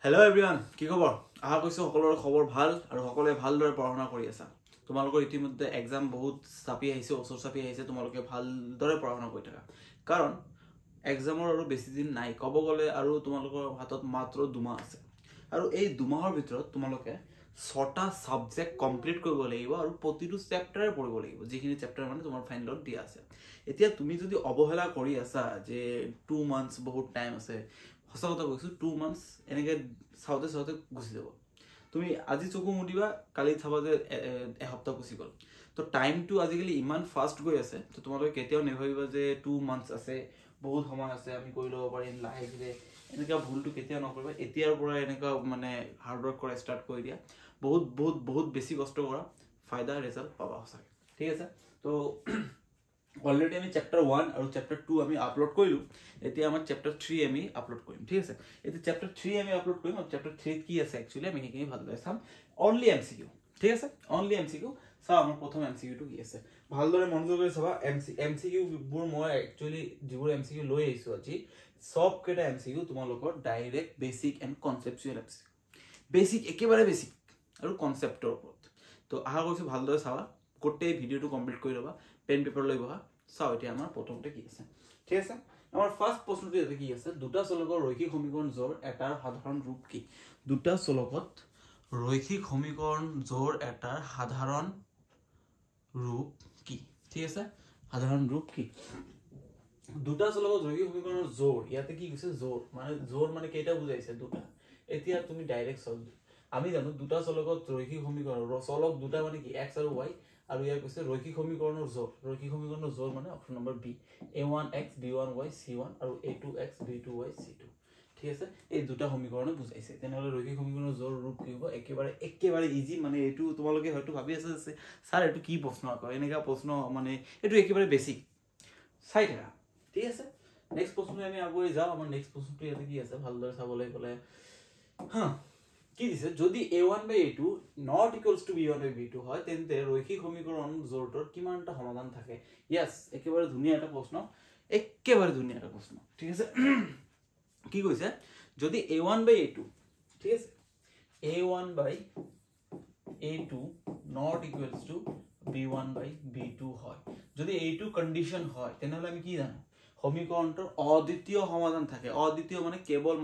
Hello everyone, কি খবৰ? আশা কৰিছো সকলোৰে খবৰ ভাল আৰু সকলোৱে ভালদৰে পঢ়া-শুনা কৰি আছে। তোমালোকৰ ইতিমধ্যে এক্সাম বহুত চাপি আহিছে, ওচৰ চাপি আহিছে, তোমালোকে ভালদৰে পঢ়া-শুনা কৰি থাকা। কাৰণ এক্সামৰ আৰু বেছি দিন নাই, ক'ব গ'লে আৰু তোমালোকৰ হাতত মাত্ৰ 2 মাহ আছে। আৰু এই 2 মাহৰ ভিতৰত তোমালোকে 6টা সাবজেক্ট কমপ্লিট কৰিব লাগিব আৰু প্ৰতিটো চেপ্টাৰে পঢ়িব লাগিব, যিখিনি চেপ্টাৰ মানে তোমাৰ ফাইনেলত দিয়া আছে। এতিয়া তুমি যদি অৱহেলা কৰি আছা যে 2 মান্থস বহুত টাইম আছে, সঁচা কথা কৈছো 2 মান্থস এনেকে চাওঁতে চাওঁতে গুচি যাব। তুমি আজি চকু মুদিবা, কালি চাবা যে এসপ্তাহ গুচি গ'ল। তো টাইমটো আজিকালি ইমান ফাষ্ট গৈ আছে, তো তোমালোকে কেতিয়াও নেভাবিবা যে 2 মান্থস আছে, বহুত সময় আছে, আমি কৰি ল'ব পাৰিম লাহে ধীৰে। এনেকুৱা ভুলটো কেতিয়াও নকৰিবা। এতিয়াৰ পৰা এনেকুৱা মানে হাৰ্ড ৱৰ্ক কৰা ষ্টাৰ্ট কৰি দিয়া, বহুত বহুত বহুত বেছি কষ্ট কৰা, ফাইদা ৰিজাল্ট পাবা সঁচাকৈ। ঠিক আছে, তো অলৰেডি আমি চেপ্টাৰ 1 আৰু চেপ্টাৰ 2 আমি আপলোড কৰিলোঁ। এতিয়া আমাৰ চেপ্টাৰ 3 আমি আপলোড কৰিম। ঠিক আছে, এতিয়া চেপ্টাৰ 3 আমি আপলোড কৰিম আৰু চেপ্টাৰ 3 কি আছে একচুৱেলি আমি সেইখিনি ভালদৰে চাম। অনলি MCQ, ঠিক আছে, অনলি MCQ। চাওঁ আমাৰ প্ৰথম MCQটো কি আছে, ভালদৰে মনোযোগ কৰি চাবা। MCQবোৰ মই একচুৱেলি যিবোৰ MCQ লৈ আহিছোঁ আজি, সবকেইটা MCQ তোমালোকৰ direct basic and conceptual MCQ, basic একেবাৰে বেচিক আৰু কনচেপ্টৰ ওপৰত। তো আশা কৰিছোঁ ভালদৰে চাবা, গোটেই ভিডিঅ'টো কমপ্লিট কৰি ল'বা, পেন পেপাৰ লৈ বহা। চাওঁ এতিয়া আমাৰ প্ৰথমতে কি আছে। ঠিক আছে, আমাৰ ফাৰ্ষ্ট প্ৰশ্নটো ইয়াতে কি আছে, দুটা চলকৰ ৰৈখিক সমীকৰণ জোৰ এটাৰ সাধাৰণ ৰূপ কি? দুটা চলকত ৰৈখিক সমীকৰণ জোৰ এটাৰ সাধাৰণ ৰূপ কি? ঠিক আছে, সাধাৰণ ৰূপ কি? দুটা চলকত ৰৈখিক সমীকৰণৰ জোৰ, ইয়াতে কি কৈছে জোৰ মানে কেইটা বুজাইছে? দুটা। এতিয়া তুমি ডাইৰেক্ট চল, আমি জানো দুটা চলকত ৰৈখিক সমীকৰণ, চলক দুটা মানে কি x আৰু y, আৰু ইয়াৰ কৈছে ৰৈখিক সমীকৰণৰ জোৰ। ৰৈখিক সমীকৰণৰ জোৰ মানে option number B, a1x b1y c1 আৰু a2x b2y c2। ঠিক আছে, এই দুটা সমীকৰণে বুজাইছে। তেনেহ'লে ৰৈখিক সমীকৰণৰ জোৰ ৰূপ কি হ'ব? একেবাৰে ইজি। মানে এইটো তোমালোকে হয়তো ভাবি আছে যে ছাৰ এইটো কি প্ৰশ্ন আকৌ, এনেকুৱা প্ৰশ্ন মানে এইটো একেবাৰে বেছিক, চাই থাকা। ঠিক আছে, নেক্সট প্ৰশ্নটো আমি আগুৱাই যাওঁ। আমাৰ নেক্সট প্ৰশ্নটো ইয়াতে কি আছে ভালদৰে চাবলৈ গ'লে, কি দিছে, যদি a1 by a2 not equals to b1 by b2 হয়, তেন্তে ৰৈখিক সমীকৰণ জোৰটোৰ কিমানটা সমাধান থাকে? ইয়েস, একেবাৰে ধুনীয়া এটা প্ৰশ্ন, একেবাৰে ধুনীয়া এটা প্ৰশ্ন। ঠিক আছে, কি কৈছে, যদি a1 by a2, ঠিক আছে, a1 by a2 not equals to b1 by b2 হয়, যদি এইটো কন্ডিশন হয়, তেনেহ'লে আমি কি জানো, সমীকৰণটোৰ অদ্বিতীয় সমাধান থাকে। অদ্বিতীয় মানে কেৱল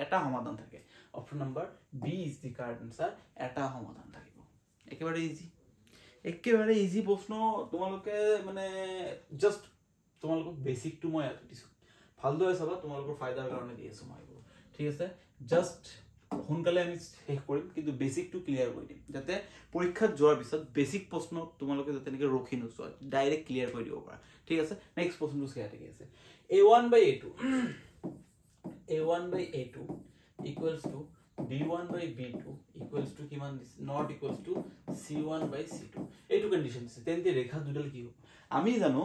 এটা সমাধান থাকে। Option number B is the correct answer, এটা সমাধান থাকিব। একেবাৰে ইজি প্ৰশ্ন। তোমালোকে মানে জাস্ট তোমালোকক বেসিকটো মই ইয়াতে দিছো, ভালদৰে চাবা, তোমালোকৰ ফাইদাৰ কাৰণে দি আছো মই এইবোৰ। ঠিক আছে, জাস্ট সোনকালে আমি শেষ কৰিম, কিন্তু বেসিকটো ক্লিয়াৰ কৰি দিম, যাতে পৰীক্ষাত যোৱাৰ পিছত বেসিক প্ৰশ্ন তোমালোকে যাতে এনেকৈ ৰখি নোযোৱা, ডাইৰেক্ট ক্লিয়াৰ কৰি দিব পাৰা। ঠিক আছে, নেক্সট প্ৰশ্নটো ইয়াতে কি আছে, a1 by a2 equals to b1 by b2 equals to কিমান দিছে, not equals to c1 by c2, এইটো কন্ডিশন দিছে। তেন্তে ৰেখা দুডাল কি হ'ব? আমি জানো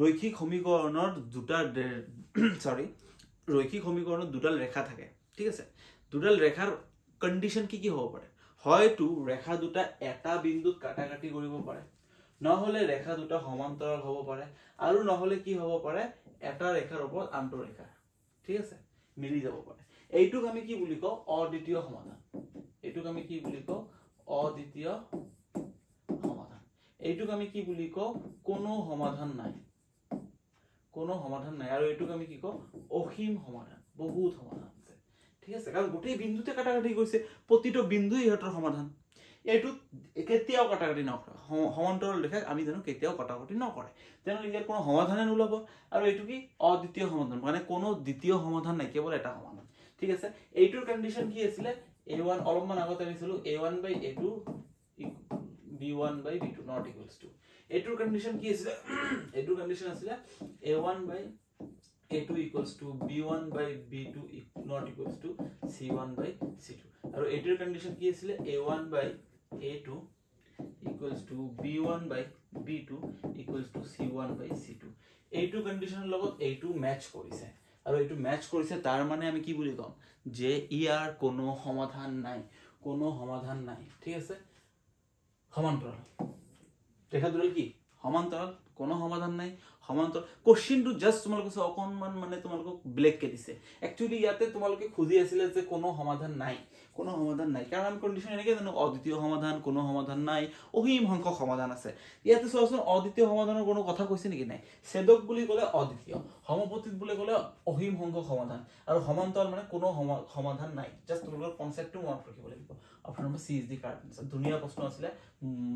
ৰৈখিক সমীকৰণৰ দুডাল ৰেখা থাকে। ঠিক আছে, দুডাল ৰেখাৰ কন্ডিশন কি হ'ব পাৰে? হয়তো ৰেখা দুটা এটা বিন্দুত কাটাকাটি কৰিব পাৰে, নহলে ৰেখা দুটা সমান্তৰাল হ'ব পাৰে, আৰু নহলে কি হ'ব পাৰে, এটা ৰেখাৰ ওপৰত আনটো ৰেখা, ঠিক আছে, মিলি যাব পাৰে। এইটোক আমি কি বুলি কওঁ? অদ্বিতীয় সমাধান। এইটোক আমি কি বুলি কওঁ? অদ্বিতীয় সমাধান। এইটোক আমি কি বুলি কওঁ? কোনো সমাধান নাই, আৰু এইটোক আমি কি কওঁ? অসীম সমাধান, বহুত সমাধান আছে। ঠিক আছে, কাৰণ গোটেই বিন্দুতে কাটাকাটি গৈছে, প্ৰতিটো বিন্দু ইহঁতৰ সমাধান। এইটোত কেতিয়াও কাটাকাটি নকৰে, সমান্তৰাল ৰেখাক আমি জানো কেতিয়াও কাটাকাটি নকৰে, তেনেহ'লে ইয়াৰ কোনো সমাধানে নোলাব। আৰু এইটো কি? অদ্বিতীয় সমাধান, মানে কোনো দ্বিতীয় সমাধান নাই, কেৱল এটা সমাধান। ঠিক আছে, এইটোৰ কন্ডিশন কি আছিলে? a1 অলপমান আগতে আনিছিলো, a1 by a2 b1 by b2 not equals to, এইটোৰ কন্ডিশন কি আছিলে? এইটোৰ কন্ডিশন আছিলে a1 by a2 equals to b1 by b2 not equals to c1 by c2, আৰু এইটোৰ কন্ডিশন কি আছিলে? a1 by a2 equals to b1 by b2 equals to c1 by c2। এইটো কন্ডিশনৰ লগত এইটো ম্যাচ কৰিছে, আৰু এইটো ম্যাচ কৰিছে, তাৰ মানে আমি কি বুলি কম? যে ইয়াৰ কোনো সমাধান নাই। ঠিক আছে, সমান্তৰাল ৰেখা দুডাল কি? সমান্তৰাল, কোনো সমাধান নাই, সমান্তৰাল কোশ্চেনটো জাস্ট তোমালোকে অকণমান মানে তোমালোকক ব্লেককে দিছে একচুৱেলি ইয়াতে তোমালোকে খুজি আছিলে যে কোনো সমাধান নাই কাৰণ আমি কণ্ডিশ্যন এনেকৈ জানো অদ্বিতীয় সমাধান কোনো সমাধান নাই অসীম সংখ্যক সমাধান আছে ইয়াতে চোৱাচোন অদ্বিতীয় সমাধানৰ কোনো কথা কৈছে নেকি নাই ছেদক বুলি ক'লে অদ্বিতীয় সমপতিত বুলি ক'লে অসীম সংখ্যক সমাধান আৰু সমান্তৰাল মানে কোনো সমাধান নাই জাস্ট তোমালোকৰ কনচেপ্টটো মনত ৰাখিব লাগিব option number C is the correct answer ধুনীয়া প্ৰশ্ন আছিলে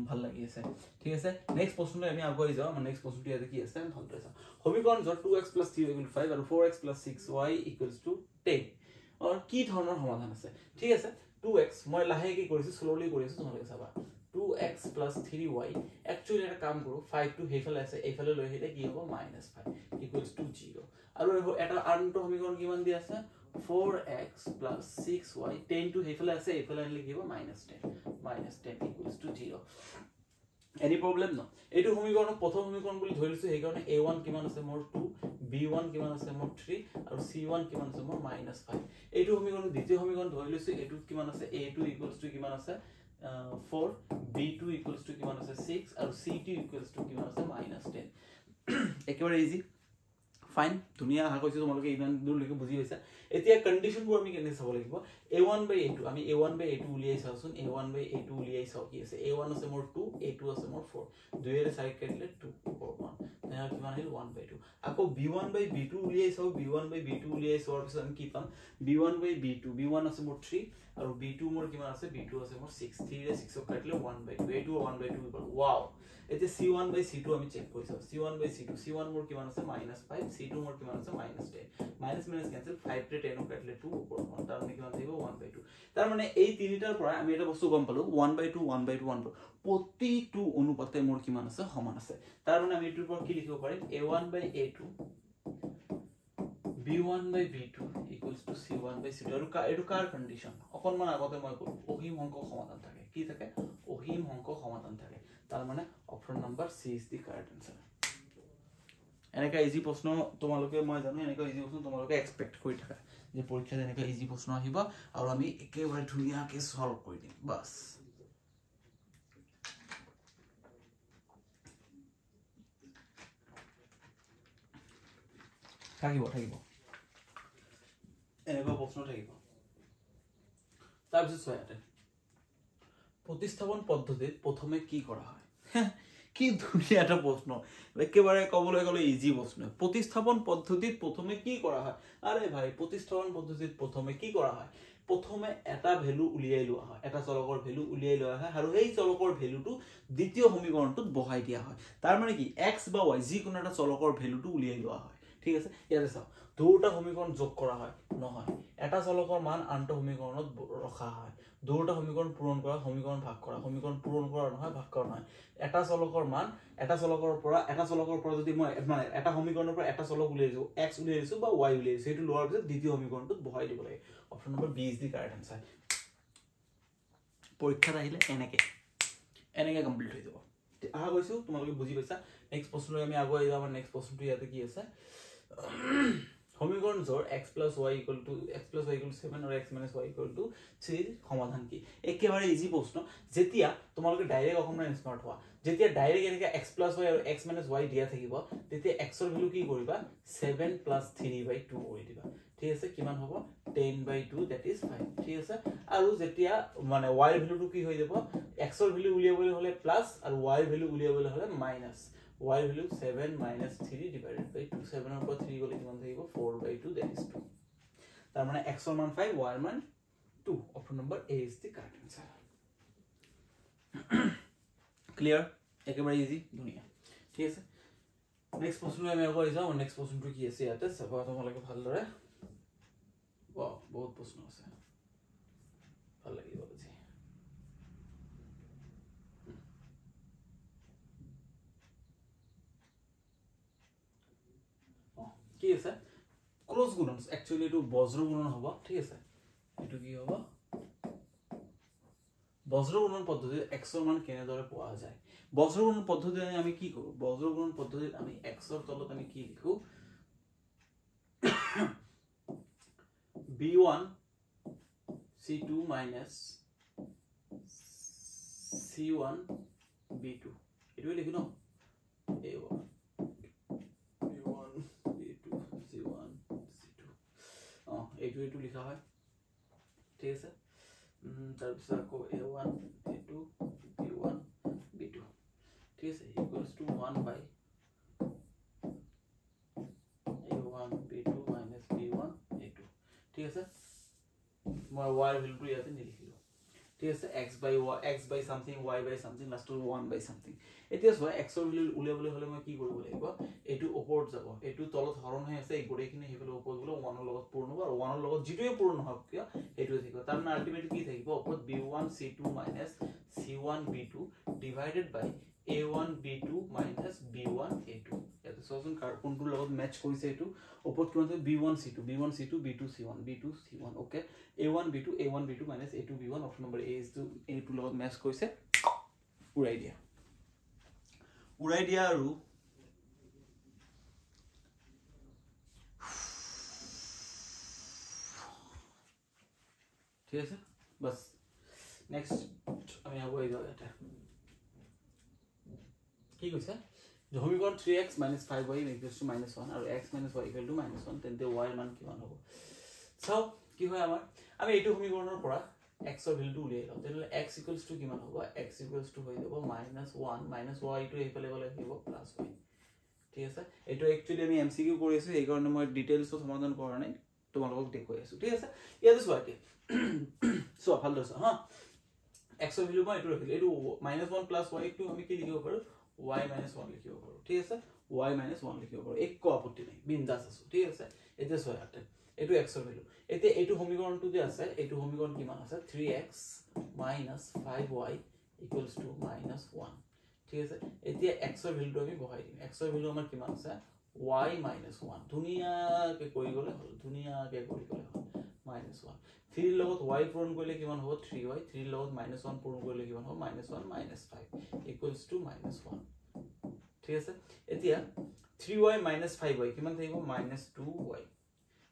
ভাল লাগি আছে ঠিক আছে নেক্সট প্ৰশ্নটো আমি আগুৱাই যাওঁ মানে নেক্সট প্ৰশ্নটো ইয়াতে কি আছে আমি ভালদৰে চাওঁ সমীকৰণ য'ত 2x + 3y = 5 আৰু 4x + 6y = 10 और কি ধৰণৰ সমাধান আছে ঠিক আছে 2x মই লাহে কি কৰিছো স্লোলি কৰিছো তোমালোকে চাবা 2x + 3y একচুয়ালি এটা কাম কৰো 5 টো হেফালে আছে এইফালে লৈ আহিলে কি হ'ব -5 = 0 আৰু এটা আনটো সমীকৰণ কিমান দি আছে 4x + 6y 10 টো হেফালে আছে এইফালে আনিলে কি হ'ব -10 = 0 এনি প্ৰবলেম ন এইটো সমীকৰণ প্ৰথম সমীকৰণ বুলি ধৰি লৈছো সেই কাৰণে a1 কিমান আছে মোৰ 2 b1 কিমান আছে মোৰ 3 আৰু c1 কিমান আছে মোৰ -5 এইটো সমীকৰণ দ্বিতীয় সমীকৰণ ধৰি লৈছো এইটো কিমান আছে a2 = কিমান আছে 4 b2 = কিমান আছে 6 আৰু c2 = কিমান আছে -10 একেবাৰে ইজি ফাইন ধুনীয়া আশা কৰিছো তোমালোকে ইমান দূৰ লৈকে বুজি পাইছা এতিয়া কন্ডিশনবোৰ আমি কেনে চাব লাগিব a1/a2 আমি a1/a2 উলিয়াই চাওচোন a1/a2 উলিয়াই চাও কি আছে a1 আছে মোৰ 2 a2 আছে মোৰ 4 দুইৰে সাইড কাটিলে 2 over 1 তেনে কিমান আহিল 1/2 আকৌ b1/b2 উলিয়াই চাও b1/b2 উলিয়াই চাওৰ পিছত আমি কি পাম b1/b2 b1 আছে মোৰ 3 আৰু b2 মোৰ কিমান আছে b2 আছে মোৰ 6 3 ৰে 6 কাটিলে 1/2 a2 1/2 গল ওয়াও এতিয়া c1/c2 আমি চেক কৰি চাও c1/c2 c1 মোৰ কিমান আছে -5 c2 মোৰ কিমান আছে -10 মাইনাস ক্যান্সেল 5 ৰে 10 কাটিলে 2 ওপৰ 1 তাৰ মানে কিমান থাকিব 1/2 তাৰ মানে এই তিনিটাৰ পৰা আমি এটা বস্তু গম পালো 1/2 1/2 1/2 প্ৰতিটো অনুপাতে মোৰ কিমান আছে সমান আছে তাৰ মানে আমি এইটোৰ পৰা কি লিখিব পাৰিম a1/a2 b1/b2 = c1/c2 আৰু এইটো কাৰ কন্ডিশন অকনমান আগতে মই কলো অসীম সংখ্যক সমাধান থাকে কি থাকে অসীম সংখ্যক সমাধান থাকে তাৰ মানে option number C is the correct answer এনেকা ইজি প্ৰশ্ন তোমালোকে মই জানো এনেকা ইজি প্ৰশ্ন তোমালোকে এক্সপেক্ট কৰি থাকা যে পৰীক্ষাত এনেকা ইজি প্ৰশ্ন আহিব আৰু আমি একেবাৰে ধুনীয়াকৈ সলভ কৰি দিম বাস থাকিব এনেকা প্ৰশ্ন থাকিব তাৰপিছত ইয়াতে প্ৰতিস্থাপন পদ্ধতিত প্ৰথমে কি কৰা হয় কি ধুনীয়া এটা প্ৰশ্ন একেবাৰে কবলৈ গলে ইজি প্ৰশ্ন প্ৰতিস্থাপন পদ্ধতিত প্ৰথমে কি কৰা হয় আৰে ভাই প্ৰতিস্থাপন পদ্ধতিত প্ৰথমে কি কৰা হয় প্ৰথমে এটা ভ্যালু উলিয়াই লোৱা হয় এটা চলকৰ ভ্যালু উলিয়াই লোৱা হয় আৰু এই চলকৰ ভ্যালুটো দ্বিতীয় সমীকৰণটোত বহাই দিয়া হয় তাৰ মানে কি x বা y যি কোনো এটা চলকৰ ভ্যালুটো উলিয়াই লোৱা হয় ঠিক আছে ইয়াতে চাও দুটা সমীকৰণ যোগ কৰা হয় নহয় এটা চলকৰ মান আনটো সমীকৰণত ৰখা হয় দুটা সমীকৰণ পূৰণ কৰা সমীকৰণ ভাগ কৰা সমীকৰণ পূৰণ কৰা নহয় ভাগ কৰা নহয় এটা চলকৰ মান এটা চলকৰ পৰা যদি মই মানে এটা সমীকৰণৰ পৰা এটা চলক উলিয়াইছো x উলিয়াইছো বা y উলিয়াইছো সেইটো লোৱাৰ পিছত দ্বিতীয় সমীকৰণটোত বহাই দিব লাগে option number B is the correct answer পৰীক্ষাত আহিলে এনেকে কমপ্লিট হৈ যাব আশা কৰিছো তোমালোকে বুজি পাইছা নেক্সট প্ৰশ্নলৈ আমি আগুৱাই যাম নেক্সট প্ৰশ্নটো ইয়াতে কি আছে সমীকৰণ জোৰ x + y = 7 আৰু x - y = 3 সমাধান কি একেবাৰে ইজি প্ৰশ্ন যেতিয়া তোমালোকে ডাইৰেক্ট অকমান স্মাৰ্ট হোৱা যেতিয়া ডাইৰেক্ট এনেকা x + y আৰু x - y দিয়া থাকিব তেতিয়া x ৰ ভ্যালু কি কৰিবা 7 + 3/2 কৰি দিবা ঠিক আছে কিমান হ'ব 10/2 that is 5 ঠিক আছে আৰু যেতিয়া মানে y ৰ ভ্যালুটো কি হৈ যাব x ৰ ভ্যালু উলিয়াবলৈ হলে প্লাস আৰু y ৰ ভ্যালু উলিয়াবলৈ হলে minus y value 7 minus 3 divided by 2 7 ৰ পৰা 3 গলে কিমান থাকিব 4/2 that is 2 তাৰ মানে x ৰ মান 5 y ৰ মান 2 option number a is the correct answer clear একেবাৰে ইজি ধুনীয়া ঠিক আছে নেক্সট প্ৰশ্নলৈ আমি আগুৱাই যাওঁ নেক্সট প্ৰশ্নটো কি আছে ইয়াতে চাবা তোমালোকে ভালদৰে ওয়াও বহুত প্ৰশ্ন আছে ভাল লাগিব আজি কি আছে ক্রস গুণন একচুয়ালি এটো বজ্র গুণন হ'ব ঠিক আছে এটো কি হ'ব বজ্র গুণন পদ্ধতিত x ৰ মান কেনেদৰে পোৱা যায় বজ্ৰ গুণন পদ্ধতিত আমি কি কৰো বজ্ৰ গুণন পদ্ধতিত আমি x ৰ তলত আমি কি লিখো b1 c2 minus c1 b2 এটো লিখো ন a1 এইটো লিখা হয় ঠিক আছে তাৰপিছত আকৌ a1 a2 b1 b2 ঠিক আছে equals to 1 by a1 b2 minus b1 a2 ঠিক আছে মই y এর ভ্যালুটো ইয়াতে নিলিখিলো ঠিক আছে x by something y by something last 1 by something এতিয়া সব x এর ভ্যালু উলিয়াবলে হলে মই কি কৰিব লাগিব এটো ওপৰত যাব এটো তলত হৰণ হৈ আছে এই গৰেখিনি হেবলে ওপৰত গলে 1 এৰ লগত পূৰ্ণ হ'ব আৰু 1 এৰ লগত যেটোই পূৰ্ণ হ'ব কিয়া এটো থাকিব তাৰ মানে আলটিমেটলি কি থাকিব ওপৰত b1 c2 minus c1 b2 divided by a1 b2 minus b1 a2 ইয়াতে সবজন কোনটোৰ লগত ম্যাচ কৰিছে এটো ওপৰত কি হৈছে b1 c2 b2 c1 okay a1 b2 minus a2 b1 option number a is to a2 লগত ম্যাচ কৰিছে উৰাই দিয়া আৰু ঠিক আছে বাস নেক্সট আমি আগুৱাই যাও এটা কি কৈছে সমীকৰণ 3x - 5y = -1 আৰু x - y = -1 তেন্তে y এৰ মান কিমান হ'ব চাও কি হয় আমাৰ আমি এইটো সমীকৰণৰ পৰা x এর ভ্যালুটো উলিয়াই লম তেনে x = কিমান হ'ব x = হৈ যাব -1 - y টো এইফালে গলে হ'ব +y ঠিক আছে এইটো একচুয়ালি আমি MCQ কৰি আছো এই কাৰণে মই ডিটেইলস সমাধান কৰা নাই তোমালোকক দেখুৱাই আছো ঠিক আছে ইয়াতে চোৱা কি সো ভাল দছ হা x এৰ ভ্যালু মই এইটো ৰাখিলো এইটো -1 + y টো আমি কি লিখিব পাৰো y - 1 লিখিব পাৰো ঠিক আছে y - 1 লিখিব পাৰো একো আপত্তি নাই বিন্দাস আছে ঠিক আছে এতিয়া চোৱা ইয়াতে এইটো x এৰ ভ্যালু এতিয়া এইটো সমীকৰণটো যে আছে এইটো সমীকৰণ কিমান আছে 3x - 5y = -1 ঠিক আছে এতিয়া x এর ভ্যালুটো আমি বহাই দিম x এর ভ্যালু আমাৰ কিমান আছে y - 1 ধুনিয়াকে কৰি গলে হল -1 3 এৰ লগত y পূৰণ কৰিলে কিমান হ'ব 3y 3 এৰ লগত -1 পূৰণ কৰিলে কিমান হ'ব -1 - 5 = -1 ঠিক আছে এতিয়া 3y - 5y কিমান থাকিব -2y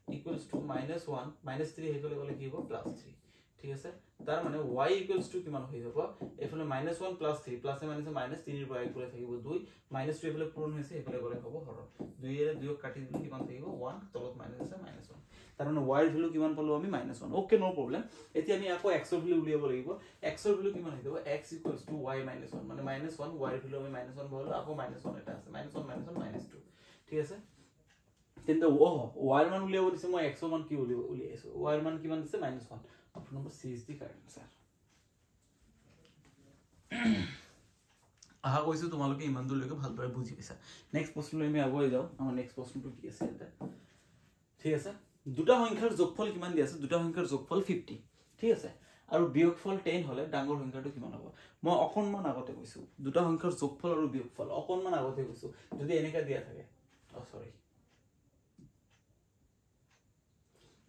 = -1 -3 হেকলে গলে কি হ'ব +3 ঠিক আছে তাৰ মানে y = কিমান হৈ যাব এফালে -1 + 3 প্লাস এ মাইনাস 3 এর পরে একলে থাকিব 2 -2 এফালে পূরণ হৈছে এফালে গলে হ'ব হৰণ 2 এর 2 কাটি দিলে কিমান থাকিব 1 তলত মাইনাস আছে -1 তাৰ মানে y এৰ ভ্যালু কিমান পালো আমি -1 ওকে নো প্ৰবলেম এতিয়া আমি আকৌ x এর ভ্যালু উলিয়াব লাগিব x এর ভ্যালু কিমান হৈ যাব x = y - 1 মানে -1 y এর ভ্যালু আমি -1 বহালো আকৌ -1 এটা আছে -1 - 2 ঠিক আছে তেন্তে y এর মান উলিয়াব দিছে মই x এর মান কি উলিয়াইছো y এর মান কিমান দিছে -1 option number C is the correct answer আহা কৈছো তোমালোকে ইমান দূৰলৈকে ভালদৰে বুজি পাইছা নেক্সট প্ৰশ্নলৈ আমি আগুৱাই যাও আমাৰ নেক্সট প্ৰশ্নটো কি আছে এটা ঠিক আছে দুটা সংখ্যাৰ যোগফল কিমান দি আছে দুটা সংখ্যাৰ যোগফল 50 ঠিক আছে আৰু বিয়োগফল 10 হলে ডাঙৰ সংখ্যাটো কিমান হ'ব মই অকনমান আগতে কৈছো দুটা সংখ্যাৰ যোগফল আৰু বিয়োগফল অকনমান আগতে কৈছো যদি এনেকা দিয়া থাকে সৰি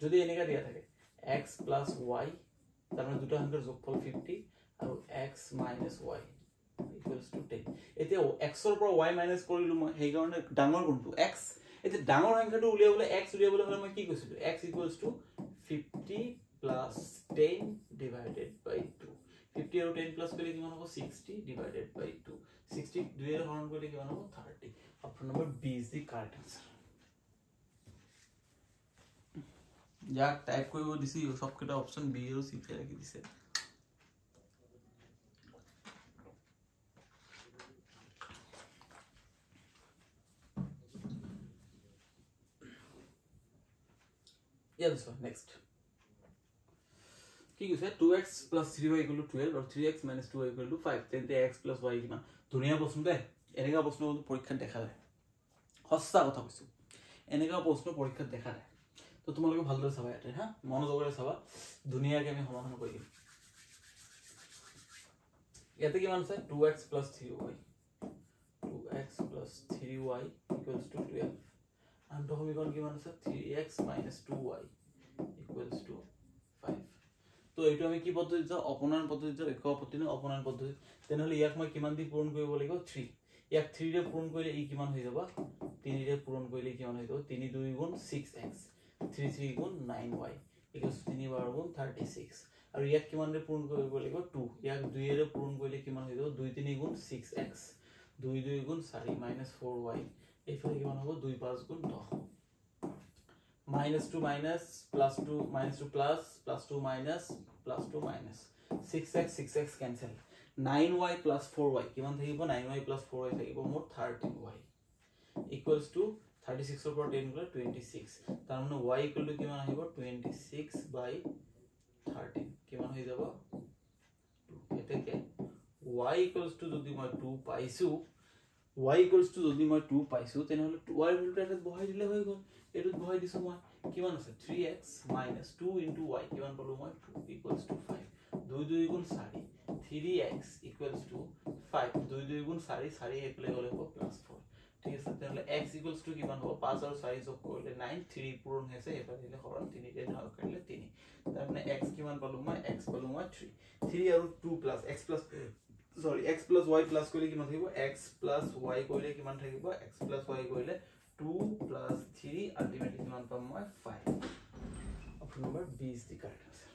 যদি এনেকা দিয়া থাকে x + y তাৰ মানে দুটা সংখ্যাৰ যোগফল 50 আৰু x - y = 10 এতিয়া x এৰ পৰা y মাইনাস কৰিলো মই সেই কাৰণে ডাঙৰ কোনটো x এতিয়া ডাঙৰ সংখ্যাটো উলিয়াবলৈ x উলিয়াবলৈ হলে মই কি কৈছিলো x = 50 + 10 divided by 2 50 আৰু 10 প্লাস কৰিলে কিমান হ'ব 60 divided by 2 60 2 এৰ হৰণ কৰিলে কিমান হ'ব 30 option number B is the correct answer যা টাইপ কৰিব দিছি সবকেটা অপশন B আৰু C তে ৰাখি দিছে Yes, next. কি কৈছে 2x + 3y = 12 আৰু 3x - 2y = 5 তেন্তে x + y কিমান ধুনিয়া প্ৰশ্ন দে এনেকা প্ৰশ্ন পৰীক্ষাত দেখা যায় সঁচা কথা কৈছো এনেকা প্ৰশ্ন পৰীক্ষাত দেখা যায় তো তোমালোকে ভালদৰে চাবা ইয়াতে হা মনোযোগৰে চাবা ধুনিয়াকে আমি সমাধান কৰি দিম ইয়াতে কিমান আছে 2x + 3y 2x + 3y = 12 and সমীকৰণ কিমান আছে 3x - 2y = 5 তো এইটো আমি কি পদ্ধতি যাও অপনয়ন পদ্ধতি যাও এক আপত্তি ন অপনয়ন পদ্ধতি তেনেহলে ইয়াক মই কিমান দি পূৰণ কৰিব লাগিব 3 ইয়াক 3 ৰে পূৰণ কৰিলে ই কিমান হৈ যাব 3 ৰে পূৰণ কৰিলে কিমান হৈ যাব 3 2 গুণ 6x 3 3 গুণ 9y = 3 বাৰ গুণ 36 আৰু ইয়াক কিমান ৰে পূৰণ কৰিব লাগিব 2 ইয়াক 2 ৰে পূৰণ কৰিলে কিমান হৈ যাব 2 3 গুণ 6x 2 2 গুণ 4 - 4y এইফালে কিমান হ'ব 2 5 গুণ 10 -2 minus +2 -2 plus +2 minus +2 minus 6x cancel 9y plus 4y কিমান থাকিব 9y plus 4y থাকিব মোৰ 13y equals to 36 ৰ পৰা 10 গলে 26 তাৰ মানে y equal to কিমান আহিব 26/13 কিমান হৈ যাব 2 এতেকে y equals to যদি মই 2 পাইছো y equals to যদি মই 2 পাইছো তেনেহলে y ভ্যালুটো এটা বহাই দিলে হৈ গল এটো বহাই দিছো মই কিমান আছে 3x minus 2 into y কিমান পালো মই 2 equals to 5 2 2 গুণ 4 3x equals to 5 2 2 গুণ 4 4 এপ্লাই গলে হ'ব +4 ঠিক আছে তাহলে x equals to কিমান হ'ব 5 আৰু 4 যোগ কৰিলে 9 3 পূৰণ হৈছে এটা দিলে হৰণ 3 কে ভাগ কৰিলে 3 তাৰ মানে x কিমান পালো মই x পালো মই 3 আৰু 2 plus x plus x plus y plus কৰিলে কিমান থাকিব x plus y কৰিলে কিমান থাকিব x plus y কৰিলে 2 plus 3 ultimately কিমান পাম মই 5 অপশন নম্বৰ 20 দি কাৰেক্ট আছে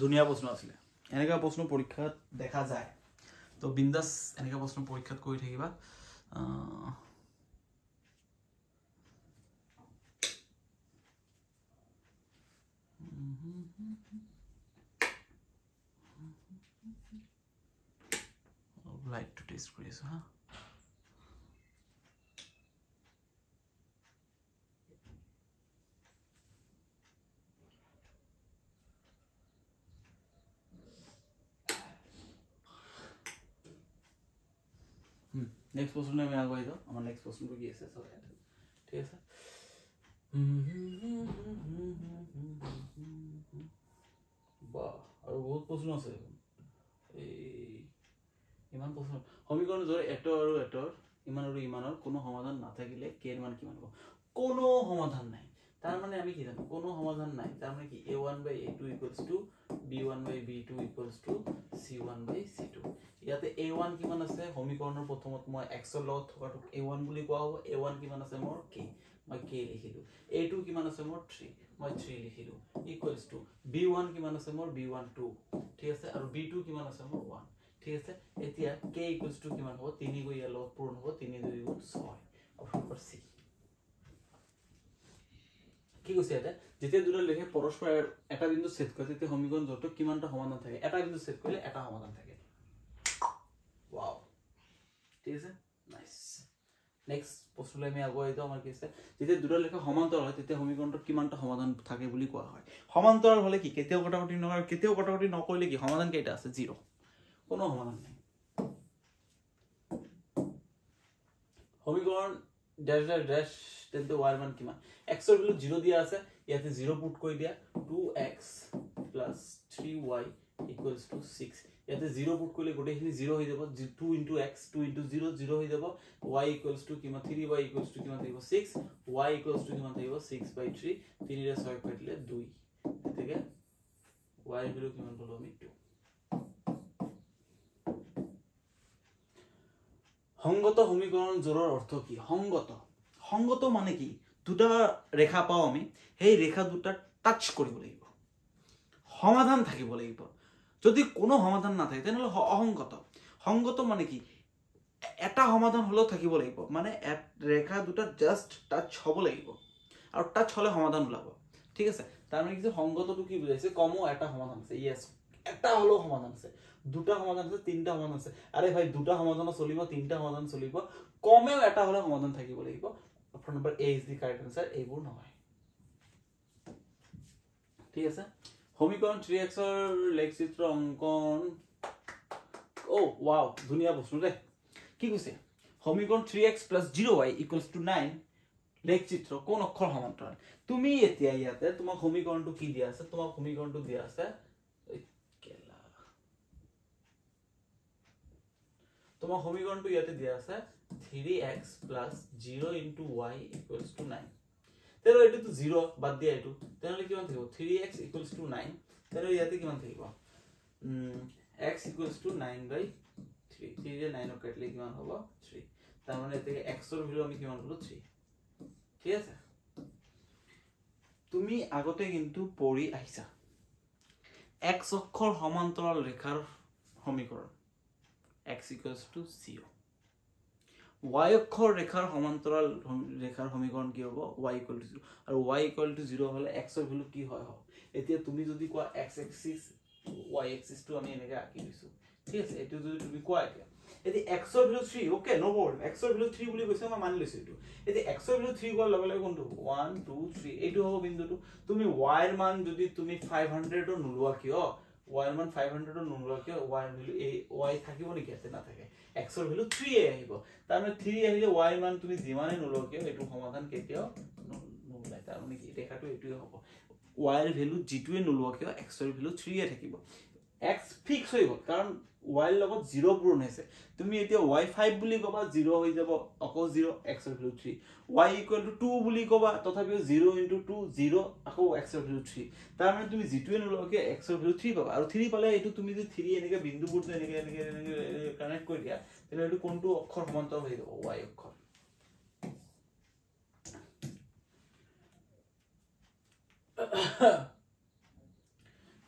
দুনিয়া প্ৰশ্ন আছিল এনেকা প্ৰশ্ন পৰীক্ষাত দেখা যায় তো বিন্দাস এনেকা প্ৰশ্ন পৰীক্ষাত কৰি থাকিবা like to test quiz huh next question mein ago ido amar next question ko ki ase so thik ase ba aru bahut question ase ei ইমান প্রশ্ন সমীকরণ জোর এটো আৰু এটোৰ ইমান আৰু ইমানৰ কোনো সমাধান না থাকিলে কে এর মান কিমান হ'ব কোনো সমাধান নাই তার মানে আমি কি জানো কোনো সমাধান নাই তার মানে কি a1/a2 = b1/b2 = c1/c2 ইয়াতে a1 কিমান আছে সমীকৰণৰ প্ৰথমত মই x ৰ লগত থকাটো a1 বুলি কোৱা হ'ব a1 কিমান আছে মোৰ k মই k লিখিলো a2 কিমান আছে মোৰ 3 মই 3 লিখিলো = b1 কিমান আছে মোৰ b1 2 ঠিক আছে আৰু b2 কিমান আছে মোৰ 1 ঠিক আছে এতিয়া k = কিমান হ'ব 3 গৈ ইয়াৰ লগত পূৰণ হ'ব 3 2 গুণ 6 অপশন নম্বৰ c কি কৈছে এটা যেতিয়া দুটা লেখে পৰস্পৰ এটা বিন্দু ছেদ কৰে তেতিয়া সমীকৰণ জোৰটো কিমানটা সমাধান থাকে এটা বিন্দু ছেদ কৰিলে এটা সমাধান থাকে ওয়াও ঠিক আছে নাইস নেক্সট প্ৰশ্নলৈ আমি আগুৱাই যাওঁ আমাৰ কি আছে যেতিয়া দুটা লেখা সমান্তৰাল হয় তেতিয়া সমীকৰণটোৰ কিমানটা সমাধান থাকে বুলি কোৱা হয় সমান্তৰাল হলে কি কেতিয়াও কটাকটি নকৰিলে কি সমাধান কেইটা আছে 0 কোনো সমাধান নাই সমীকৰণ ড্যাশ তেন্তে y মান কিমান x ৰ ভ্যালু 0 দিয়া আছে ইয়াতে 0 পুট কৰি দিয়া 2x + 3y = 6 ইয়াতে 0 পুট কৰিলে গোটেইখিনি 0 হৈ যাব 2 * x 2 * 0 0 হৈ যাব y = কিমান 3y = কিমান থাকিব 6 y = কিমান থাকিব 6/3 3 ৰে 6 কাটিলে 2 এতেকে y ৰ ভ্যালু কিমান পালো আমি 2 সংগত সমীকৰণ জোৰৰ অৰ্থ কি সংগত মানে কি দুটা ৰেখা পাও আমি সেই ৰেখা দুটা টাচ কৰিব লাগিব সমাধান থাকিব লাগিব যদি কোনো সমাধান না থাকে তেনলে সংগত মানে কি এটা সমাধান হলো থাকিব লাগিব মানে রেখা দুটা জাস্ট টাচ হ'ব লাগিব আৰু টাচ হলে সমাধান ওলাব ঠিক আছে তাৰ মানে কি যে সংগতটো কি বুজাইছে কমো এটা সমাধান আছে ইয়েস এটা হলো সমাধান আছে দুটা সমাধান আছে তিনটা সমাধান আছে আরে ভাই দুটা সমাধান চলিব তিনটা সমাধান চলিব কমেও এটা হলে সমাধান থাকিব লাগিব option number A is the correct answer এইবোৰ নহয় ঠিক আছে সমীকৰণ 3x ৰ লেখচিত্ৰ অঙ্কন ও ওয়াও ধুনিয়া প্ৰশ্ন দে কি কৈছে সমীকৰণ 3x + 0y = 9 লেখচিত্ৰ কোন অক্ষৰ সমান্তৰাল তুমি এতিয়া ইয়াতে তোমাক সমীকৰণটো কি দিয়া আছে তোমাক সমীকৰণটো দিয়া আছে তোমাক সমীকৰণটো ইয়াতে দিয়া আছে 3x + 0 * y = 9 তেনে এটো তো 0 বাদ দিয়া এটো তেনে কিমান থাকিব 3x = 9 তেনে ইয়াতে কিমান থাকিব x = 9/3 3 ৰে 9 কাটলে কিমান হ'ব 3 তাৰ মানে এতে x ৰ ভ্যালু আমি কিমান পালো 3 ঠিক আছে তুমি আগতে কিন্তু পঢ়ি আহিছা x অক্ষৰ সমান্তৰাল ৰেখাৰ সমীকৰণ x = 0 y অক্ষৰ ৰেখাৰ সমান্তৰাল ৰেখাৰ সমীকৰণ কি হ'ব y = 0 আৰু y = 0 হলে x ৰ ভ্যালু কি হয় হ'ব এতিয়া তুমি যদি কোৱা x axis y axis টো আমি এনেকৈ আঁকি দিছো ঠিক আছে এটো যদি তুমি কোৱা এতিয়া x ৰ value 3 okay no problem x ৰ ভ্যালু 3 বুলি কৈছে মই মানি লৈছো এটো এতিয়া x ৰ ভ্যালু 3 কোৱাৰ লগে লগে কোনটো 1 2 3 এইটো হ'ব বিন্দুটো তুমি y ৰ মান যদি তুমি 500 ৰ নোলোৱা কিয় y ৰ মান 500 ৰ নোলোৱা কিয় y ৰ ভ্যালু এই y থাকিব নেকি আছে না থাকে x ৰ ভ্যালু 3 এ আহিব তাৰ মানে 3 আহিলে y ৰ মান তুমি যিমানে নোলোৱা কিয় এটো সমাধান কেতিয়াও নোলায় তাৰ মানে কি ৰেখাটো এটোই হ'ব y ৰ ভ্যালু যেটোৱে নোলোৱা কিয় x ৰ ভ্যালু 3 এ থাকিব x ফিক্স হৈ গল কাৰণ y ৰ লগত 0 পূৰণ হৈছে তুমি এতিয়া y 5 বুলি কবা 0 হৈ যাব আকৌ 0 x ৰ ভ্যালু 3 y = 2 বুলি কবা তথাপিও 0 * 2 0 আকৌ x ৰ ভ্যালু 3 তাৰ মানে তুমি যেটোৱে নোলোৱা কিয় x ৰ ভ্যালু 3 পাবা আৰু 3 পালে এটো তুমি যদি 3 এনেকে বিন্দুবোৰ এনেকে কানেক্ট কৰি দিয়া তেনে এটো কোনটো অক্ষৰ সমান্তৰাল হৈ যাব y অক্ষৰ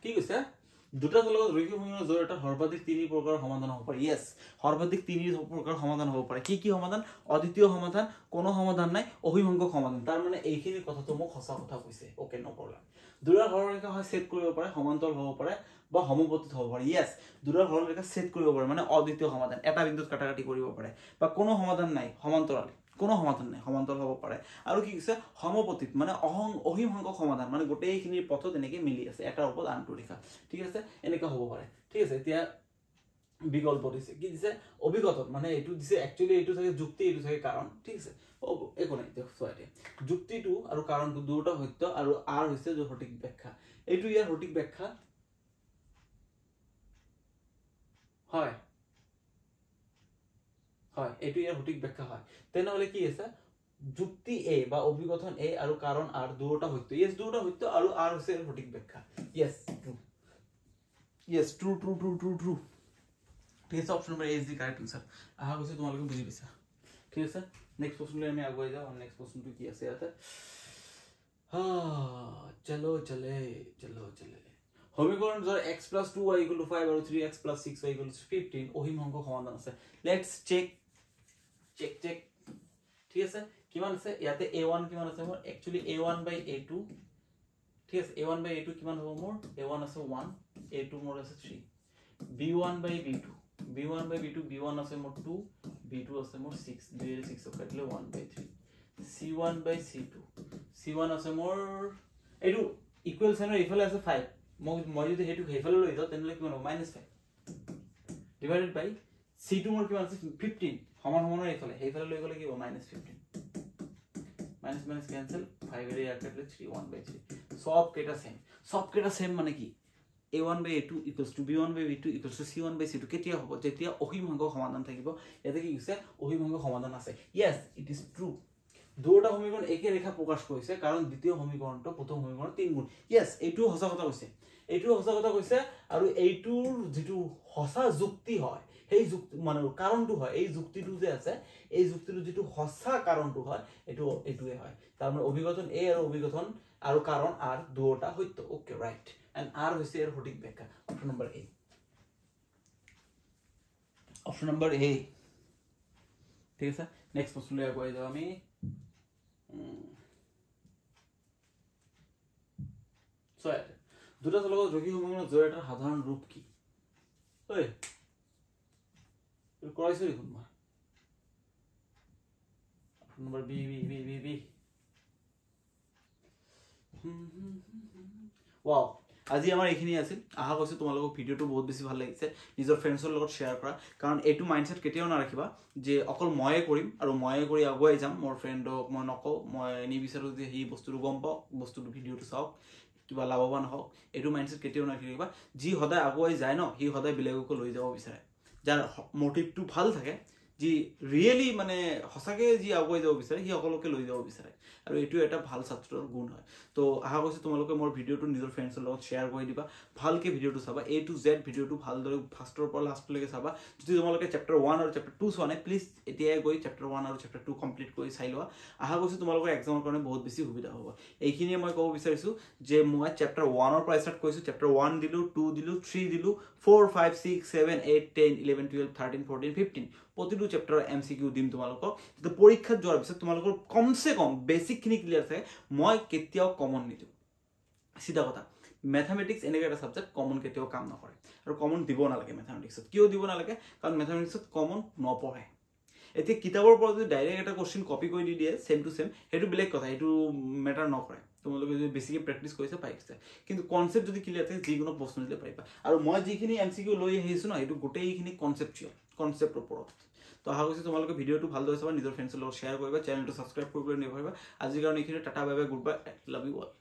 কি কৈছে দুটা তলত ৰৈখিক সমীকৰণ জোড় এটা সৰ্বাধিক 3 প্ৰকাৰ সমাধান হ'ব পাৰে ইয়েস সৰ্বাধিক 3 প্ৰকাৰ সমাধান হ'ব পাৰে কি সমাধান অদ্বিতীয় সমাধান কোনো সমাধান নাই অভিভঙ্গ সমাধান তাৰ মানে এইখিনি কথাটো মোক সঁচা কথা কৈছে ওকে নো প্ৰবলেম দুটা সৰলৰেখা হয় সেট কৰিব পাৰে সমান্তৰাল হ'ব পাৰে বা সমপতিত হ'ব পাৰে ইয়েস দুটা সৰলৰেখা সেট কৰিব পাৰে মানে অদ্বিতীয় সমাধান এটা বিন্দুত কাটাকাটি কৰিব পাৰে বা কোনো সমাধান নাই সমান্তৰাল কোনো সমাধান নাই সমান্তৰাল হ'ব পাৰে আৰু কি কৈছে সমপতিত মানে অহিমংক সমাধান মানে গোটেইখিনিৰ পথত এনেকে মিলি আছে এটাৰ ওপৰত আনটো ৰেখা ঠিক আছে এনেকা হ'ব পাৰে ঠিক আছে এতিয়া বিকল্প দিছে কি দিছে অভিগতন মানে এটো দিছে একচুয়ালি এটো থাকে যুক্তি এটো থাকে কারণ ঠিক আছে একো নাই দেখো সোয়াতে যুক্তিটো আৰু কাৰণটো দুটা সত্য আৰু r হৈছে যে সঠিক ব্যাখ্যা এটো ইয়াৰ সঠিক ব্যাখ্যা হয় হয় এটো ইয়াৰ সঠিক ব্যাখ্যা হয় তেনেহলে কি আছে যুক্তি a বা অভিগতন a আৰু কাৰণ r দুটা সত্য ইয়েস দুটা সত্য আৰু r হৈছে সঠিক ব্যাখ্যা ইয়েস ট্ৰু ইয়েস ট্ৰু ঠিক আছে option number A is the correct answer আহা কৈছে তোমালোকে বুজি পাইছা ঠিক আছে নেক্সট প্রশ্নলৈ আমি আগুৱাই যাওঁ আৰু নেক্সট প্ৰশ্নটো কি আছে ইয়াতে চলো চলে সমীকৰণ ধৰ x + 2y = 5 আৰু 3x + 6y = 15 অহিমংক সমাধান আছে লেটস চেক ঠিক আছে কিমান আছে ইয়াতে a1 কিমান আছে মোৰ একচুয়ালি a1/a2 ঠিক আছে a1/a2 কিমান হ'ব মোৰ a1 আছে 1 a2 মোৰ আছে 3 b1/b2 b1 আছে মোৰ 2 b2 আছে মোৰ 6 2 এৰ 6 কাটলে 1/3 c1 আছে মোৰ এটো ইকুয়াল সাইনৰ ইফালে আছে 5 মই যদি হেতু হেফালে লৈ যাও তেনলে কিমান হ'ব -5 ডিভাইডেড বাই c2 মোৰ কিমান আছে 15 সমান সমানৰ ইফালে হেফালে লৈ গলে কি হ'ব -15 মাইনাস ক্যান্সেল 5 এর আর কাটলে 3 1/3 সব কেটা সেম মানে কি a1/a2 = b1/b2 = c1/c2 কেতিয়া হ'ব যেতিয়া অহিমংক সমাধান থাকিব ইয়াতে কি কৈছে অহিমংক সমাধান আছে ইয়েস ইট ইজ ট্ৰু দুটা সমীকৰণ একে ৰেখা প্ৰকাশ কৰিছে কাৰণ দ্বিতীয় সমীকৰণটো প্ৰথম সমীকৰণৰ 3 গুণ ইয়েস এইটো হসা কথা কৈছে আৰু এইটোৰ যেটো হসা যুক্তি হয় এই যুক্তি মানে কাৰণটো হয় এই যুক্তিটো যে আছে এই যুক্তিটো যেটো হসা কাৰণটো হয় এটোৱে হয় তাৰ মানে অভিগতন a আৰু অভিগতন আৰু কাৰণ r দুটা সত্য ওকে ৰাইট and r হৈছে এৰ সঠিক ব্যাখ্যা অপশন নাম্বাৰ a ঠিক আছে নেক্সট প্ৰশ্নলৈ আগুৱাই যাও আমি দুটা চলক ৰৈখিক সমীকৰণ জোড় এটাৰ সাধাৰণ ৰূপ কি ওই কৰাইছো দেখোন মই অপশন নাম্বাৰ বি ওয়াও আজি আমাৰ এইখিনি আছিল আহা কৈছে তোমালোকক ভিডিওটো বহুত বেছি ভাল লাগিছে নিজৰ ফ্ৰেন্ডছৰ লগত শেয়াৰ কৰা কাৰণ এইটো মাইন্ডসেট কেতিয়াও নাৰাখিবা যে অকল ময়ে কৰিম আৰু ময়ে কৰি আগুৱাই যাম মোৰ ফ্ৰেন্ডক মই নকও মই নিবিচাৰো যে হি বস্তুটো গম পাওক বস্তুটো ভিডিওটো চাওক কিবা লাভৱান হওক এইটো মাইন্ডসেট কেতিয়াও নাৰাখিবা যি সদায় আগুৱাই যায় ন হি সদায় বেলেগক লৈ যাব বিচাৰে যাৰ মোটিভটো ভাল থাকে যি ৰিয়েলি মানে হসাকে যি আগুৱাই যাব বিচাৰে হি সকলোকে লৈ যাব বিচাৰে আৰু এটো এটা ভাল ছাত্ৰৰ গুণ হয় তো আহা কৈছে তোমালোকে মোৰ ভিডিওটো নিজৰ ফ্ৰেন্ডছৰ লগত শেয়াৰ কৰি দিবা ভালকে ভিডিওটো চাবা A to Z ভিডিওটো ভালদৰে ফাৰ্ষ্টৰ পৰা লাষ্টলৈকে চাবা যদি তোমালোকে চেপ্টাৰ 1 আৰু চেপ্টাৰ 2 চোৱা নাই প্লিজ এতিয়াই গৈ চেপ্টাৰ 1 আৰু চেপ্টাৰ 2 কমপ্লিট কৰি চাই লোৱা আহা কৈছে তোমালোকৰ এক্সামৰ কাৰণে বহুত বেছি সুবিধা হ'ব এইখিনিয়ে মই ক'ব বিচাৰিছো যে মই চেপ্টাৰ 1 ৰ পৰা ষ্টাৰ্ট কৰিছো চেপ্টাৰ 1 দিলো 2 দিলো 3 দিলো 4 5 6 7 8 10 11 12 13 14 15 প্ৰতিটো চেপ্টাৰৰ MCQ দিম তোমালোকক যাতে পৰীক্ষাত যোৱাৰ পিছত তোমালোকৰ কমসে কম বেসিকখিনি ক্লিয়াৰ থাকে মই কেতিয়াও কমন নিদিওঁ সিধা কথা মেথমেটিক্স এনেকৈ এটা সাবজেক্ট কমন কেতিয়াও কাম নকৰে আৰু কমন দিব নালাগে মেথমেটিক্সত কিয় দিব নালাগে কাৰণ মেথমেটিক্সত কমন নপঢ়ে এতিয়া কিতাপৰ পৰা যদি ডাইৰেক্ট এটা কোশ্চেন কপি কৰি দি দিয়ে সেম টু সেম সেইটো বেলেগ কথা সেইটো মেটাৰ নকৰে তোমালোকে যদি বেছিকৈ প্ৰেক্টিছ কৰিছে পাইছে কিন্তু কনসেপ্ট যদি ক্লিয়াৰ থাকে যিকোনো প্ৰশ্ন দিলে পাৰিবা আৰু মই যিখিনি MCQ লৈ আহিছোঁ ন সেইটো গোটেইখিনি কনসেপ্চুৱেল কনসেপ্টৰ ওপৰত তো আশা কৰিছোঁ তোমালোকে ভিডিঅ'টো ভালদৰে চাবা নিজৰ ফ্ৰেণ্ডছৰ লগত শ্বেয়াৰ কৰিবা চেনেলটো ছাবস্ক্ৰাইব কৰিবলৈ নাপাহৰিবা আজিৰ কাৰণে এইখিনি tata bye bye good bye love you all